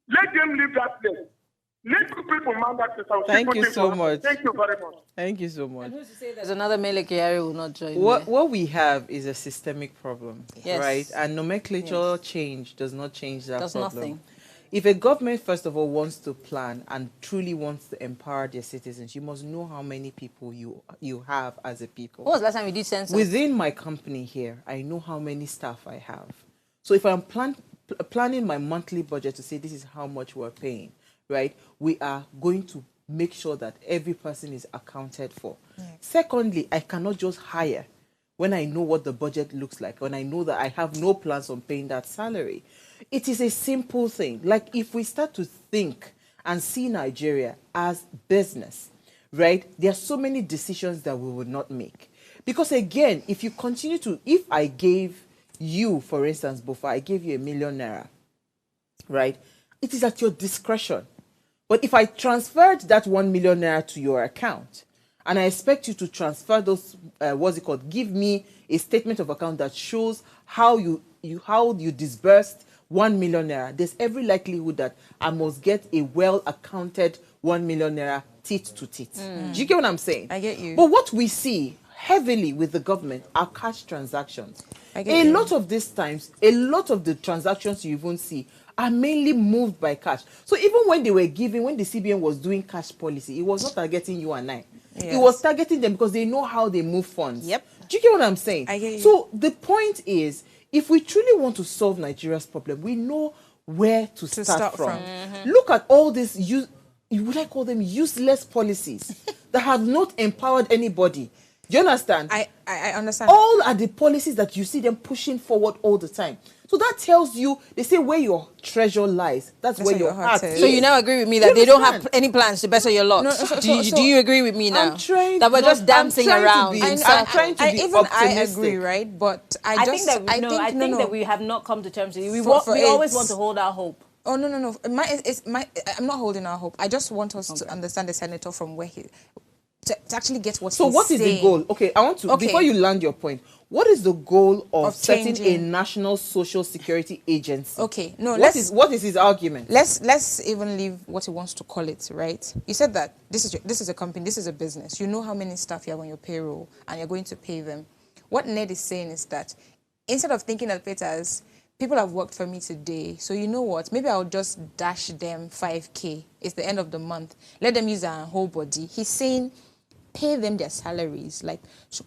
Let them leave that place. Let people man that place. Thank you so much. Thank you very much. Thank you so much. And who's to say there's another Mele Kyari will not join? What we have is a systemic problem, yes. right? And nomenclature change does not change that problem. Nothing. If a government, first of all, wants to plan and truly wants to empower their citizens, you must know how many people you have as a people. When was the last time you did census? Within my company here, I know how many staff I have. So if I'm planning my monthly budget to say this is how much we're paying, right, we are going to make sure that every person is accounted for. Yeah. Secondly, I cannot just hire when I know what the budget looks like, when I know that I have no plans on paying that salary. It is a simple thing. Like if we start to think and see Nigeria as business, right, there are so many decisions that we would not make. Because again, if you continue to, if I gave you, for instance, before I gave you ₦1 million, right, it is at your discretion. But if I transferred that ₦1 million to your account, and I expect you to transfer those, give me a statement of account that shows how you disbursed ₦1 million, there's every likelihood that I must get a well-accounted ₦1 million teeth to teeth. Do you get what I'm saying? I get you. But what we see heavily with the government are cash transactions. Lot of these times, a lot of the transactions you even see are mainly moved by cash. So even when they were giving, when the CBN was doing cash policy, it was not targeting you and I. Yes. It was targeting them because they know how they move funds. Yep. Do you get what I'm saying? I get you. So the point is, if we truly want to solve Nigeria's problem, we know where to start from. Look at all these, would I call them useless policies that have not empowered anybody. Do you understand? I understand. All are the policies that you see them pushing forward all the time. So that tells you, they say where your treasure lies, that's where your heart is. So you now agree with me that they don't have any plans to better your lot? No, do you agree with me now? That we're just dancing around. I'm trying to be optimistic. I agree, right? But I think that we have not come to terms with it. We always want to hold our hope. Oh, no. I'm not holding our hope. I just want us to understand the senator from where he... To actually get what he's saying. So what is the goal? Okay, I want to, before you land your point, what is the goal of setting a national social security agency? Okay, no, what is his argument? Let's even leave what he wants to call it, right? You said that this is a company, this is a business. You know how many staff you have on your payroll and you're going to pay them. What Ned is saying is that instead of thinking of it as people have worked for me today, so you know what, maybe I'll just dash them 5K. It's the end of the month. Let them use their whole body. He's saying pay them their salaries, like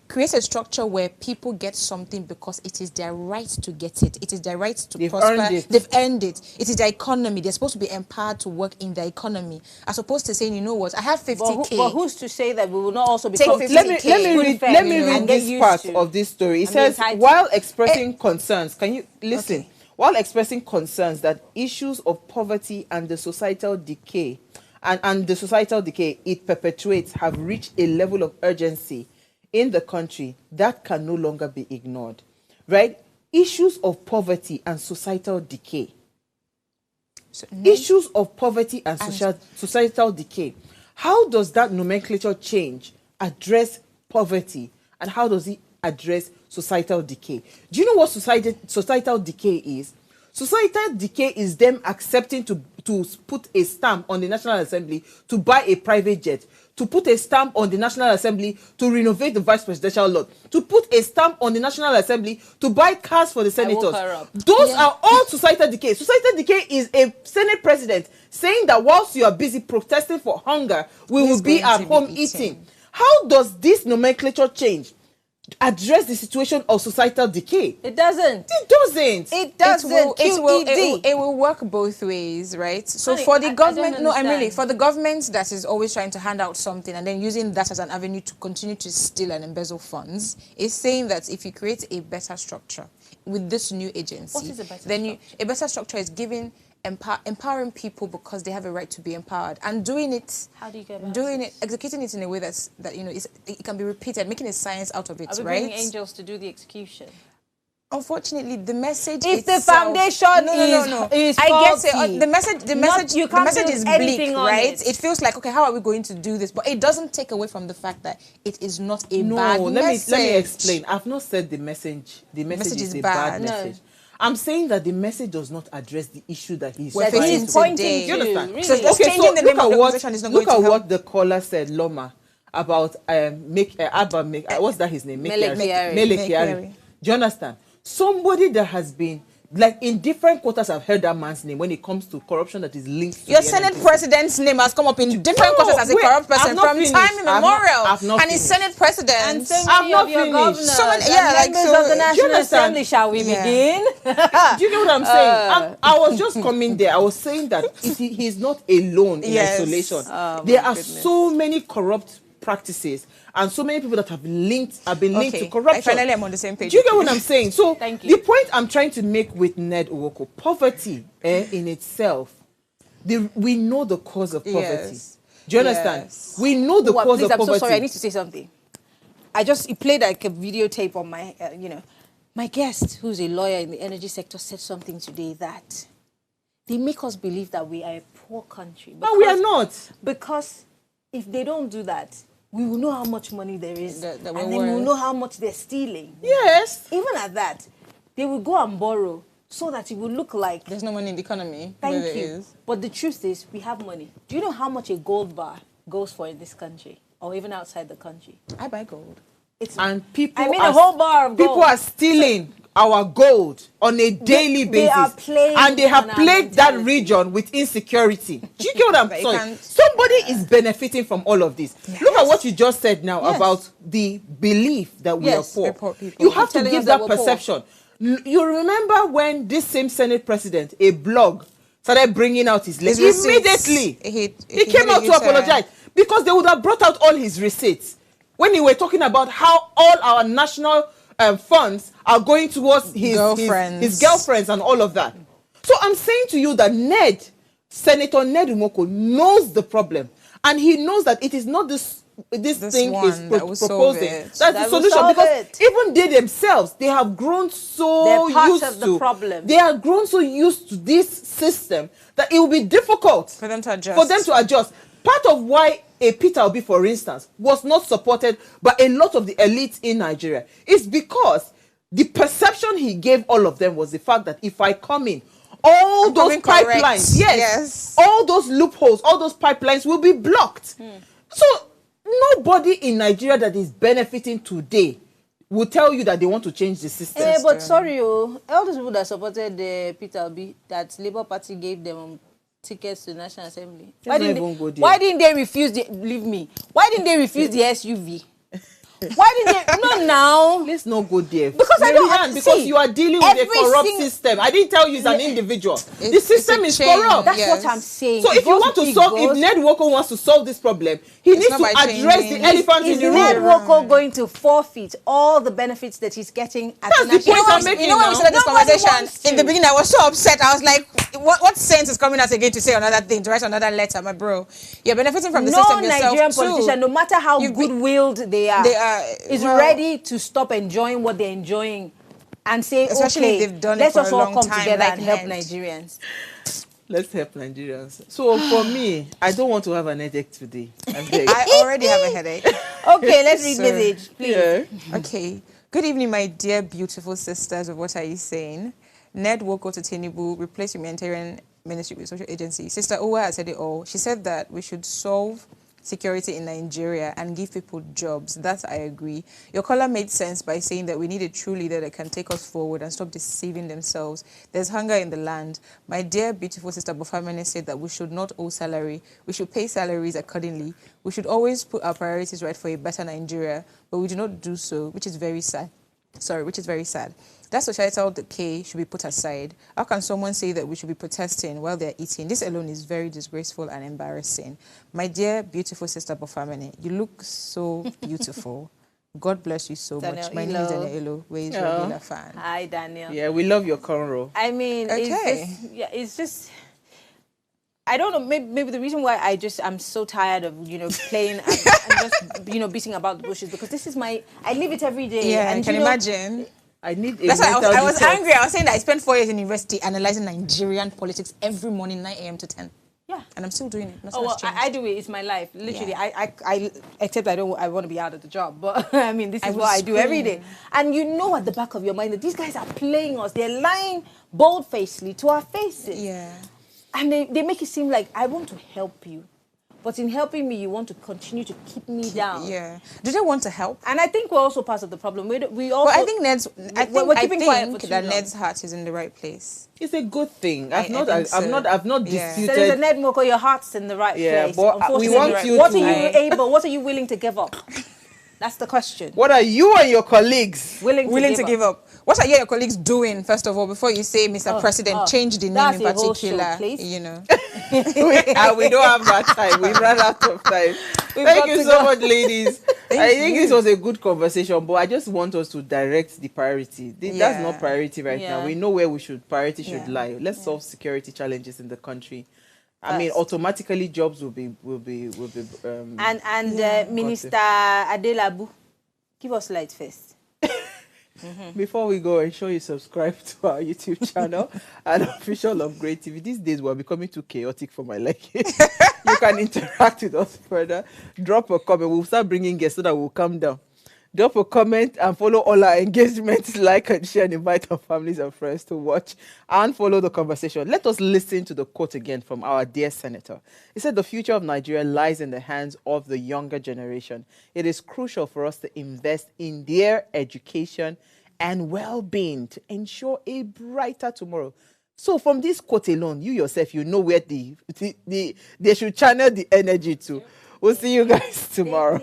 create a structure where people get something because it is their right to get it. It is their right to prosper. They've earned it. It is their economy. They're supposed to be empowered to work in the economy, as opposed to saying, you know what, I have 50K. But who's to say that we will not also be Let me read this part of this story. It says, while expressing concerns, can you listen? Okay. While expressing concerns that issues of poverty and the societal decay and the societal decay it perpetuates have reached a level of urgency in the country that can no longer be ignored, right? Issues of poverty and societal decay. Issues of poverty and societal decay. How does that nomenclature change address poverty, and how does it address societal decay? Do you know what societal decay is? Societal decay is them accepting to put a stamp on the National Assembly to buy a private jet, to put a stamp on the National Assembly to renovate the vice presidential lot, to put a stamp on the National Assembly to buy cars for the senators. Those are all societal decay. Societal decay is a Senate president saying that whilst you are busy protesting for hunger, we will be at home eating. How does this nomenclature change address the situation of societal decay? It doesn't. It doesn't. It doesn't. It will work both ways, right? So for the government, for the government that is always trying to hand out something and then using that as an avenue to continue to steal and embezzle funds, is saying that if you create a better structure with this new agency, what is a better structure? A better structure is giving empowering people because they have a right to be empowered, and doing it. How do you get executing it in a way that it can be repeated, making a science out of it, right? Are we bringing angels to do the execution? Unfortunately, the message if the foundation is faulty, I guess the message is bleak, right? It feels like, okay, how are we going to do this? But it doesn't take away from the fact that it is not a bad message. Let me explain. I've not said the message is a bad message. I'm saying that the message does not address the issue that he's pointing to. Do you understand? Really? So Okay, so the name of the organization is not going to help. Look at what the caller said, Loma, about what's that his name? Mele Kyari. Do you understand? Somebody that has been, like, in different quarters, I've heard that man's name when it comes to corruption that is linked to your Senate president's name has come up in different quarters as a corrupt person from time immemorial. And he's Senate president. And so many of your governors members of the National Assembly, shall we begin? Do you know what I'm saying? I was just coming there. I was saying that he's not alone in isolation. There are so many corrupt practices and so many people that have been linked to corruption. Finally, I'm on the same page. Do you get what I'm saying? So the point I'm trying to make with Ned Nwoko, poverty in itself, we know the cause of poverty. Do you understand? We know the cause of poverty. I'm so sorry. I need to say something. It played like a videotape on my, my guest, who's a lawyer in the energy sector, said something today that they make us believe that we are a poor country. But we are not. Because if they don't do that, we will know how much money there is, and then we will know how much they're stealing. Yes. Even at that, they will go and borrow so that it will look like there's no money in the economy. Thank you. But the truth is, we have money. Do you know how much a gold bar goes for in this country, or even outside the country? I buy gold. And people, a whole bar of gold. People are stealing our gold on a daily basis, and they have plagued that region with insecurity. Do you get what I'm saying? Somebody is benefiting from all of this. Yes. Look at what you just said now about the belief that we are poor. You have to give that perception. You remember when this same Senate president, a blog, started bringing out his letters? Immediately, he came out to apologize because they would have brought out all his receipts when he were talking about how all our national funds are going towards his girlfriends and all of that. So I'm saying to you that Senator Ned Nwoko knows the problem, and he knows that it is not this thing he's proposing that's the solution, because even they themselves, they have grown so used to problem. They have grown so used to this system that it will be difficult for them to adjust. Part of why a Peter Obi, for instance, was not supported by a lot of the elites in Nigeria is because the perception he gave all of them was the fact that if I come in, all those pipelines, all those loopholes, all those pipelines will be blocked. So nobody in Nigeria that is benefiting today will tell you that they want to change the system. But sorry, all those people that supported Peter Obi, that Labour Party gave them tickets to the National Assembly. Why didn't they refuse Why didn't they refuse the SUV? Why did they? No, now. Let's not go there. Because I don't understand. Because you are dealing with a corrupt system. I didn't tell you it's an individual. The system is corrupt. That's what I'm saying. So if you want to solve, if Ned Nwoko wants to solve this problem, he needs to address the elephant in the room. Is Ned Nwoko going to forfeit all the benefits that he's getting at the national level? You know when we started this conversation, in the beginning I was so upset. I was like, what sense is coming out again to say another thing, to write another letter, my bro? You're benefiting from the system yourself. No Nigerian politician, no matter how good-willed they are, is ready to stop enjoying what they're enjoying and say, especially if they've done let's it for a all long come time, together and help Nigerians. Let's help Nigerians. So for me, I don't want to have an headache today. I already have a headache. Okay, let's read message, please. Yeah. Okay. Good evening, my dear beautiful sisters of What Are You Saying? Ned Nwoko To Tinubu replaced Humanitarian Ministry with Social Agency. Sister Owa has said it all. She said that we should solve security in Nigeria and give people jobs. That I agree. Your caller made sense by saying that we need a true leader that can take us forward and stop deceiving themselves. There's hunger in the land. My dear beautiful sister Bofamene said that we should not owe salary. We should pay salaries accordingly. We should always put our priorities right for a better Nigeria, but we do not do so, which is very sad. Which is very sad. That societal decay should be put aside. How can someone say that we should be protesting while they're eating? This alone is very disgraceful and embarrassing. My dear, beautiful sister Bofamene, you look so beautiful. God bless you so much. My name is Daniel Elo, where is regular fan. Hi, Daniel. Yeah, we love your cornrow. I mean, it's just I don't know, maybe the reason why I'm so tired of, playing and just, beating about the bushes, because this is I live it every day. Yeah, and I can imagine. I need That's why I was angry. I was saying that I spent 4 years in university analyzing Nigerian politics every morning, 9 a.m. to 10. Yeah. and I'm still doing it. Nothing Oh, well, has changed. I do it. It's my life. Literally, I except I want to be out of the job. But I mean, this is what I do every day. And you know at the back of your mind that these guys are playing us. They're lying bold-facedly to our faces. Yeah. And they make it seem like I want to help you. But in helping me, you want to continue to keep me down. Yeah. Do they want to help? And I think we're also part of the problem. We also. Well, I think Ned's. I think that Ned's heart is in the right place. It's a good thing. I've not disputed. So there's a Ned Nwoko, your heart's in the right place. But we want you What are you willing to give up? That's the question. What are you and your colleagues willing to give up? What are you and your colleagues doing, first of all, before you say, Mr. President, change the name in particular? You know. We don't have that time. We've run out of time. Thank you so much, ladies. I think this was a good conversation, but I just want us to direct the priority. That's not priority right now. We know where priority should lie. Let's solve security challenges in the country. I mean, automatically jobs will be. Minister Adelabu, give us light first. Before we go, ensure you subscribe to our YouTube channel and Official Upgrade TV. These days we're becoming too chaotic for my liking. You can interact with us further. Drop a comment. We'll start bringing guests so that we'll calm down. Drop a comment and follow all our engagements. Like and share and invite our families and friends to watch and follow the conversation. Let us listen to the quote again from our dear senator. He said, "The future of Nigeria lies in the hands of the younger generation. It is crucial for us to invest in their education and well-being to ensure a brighter tomorrow." So from this quote alone, you yourself, you know where they should channel the energy to. We'll see you guys tomorrow.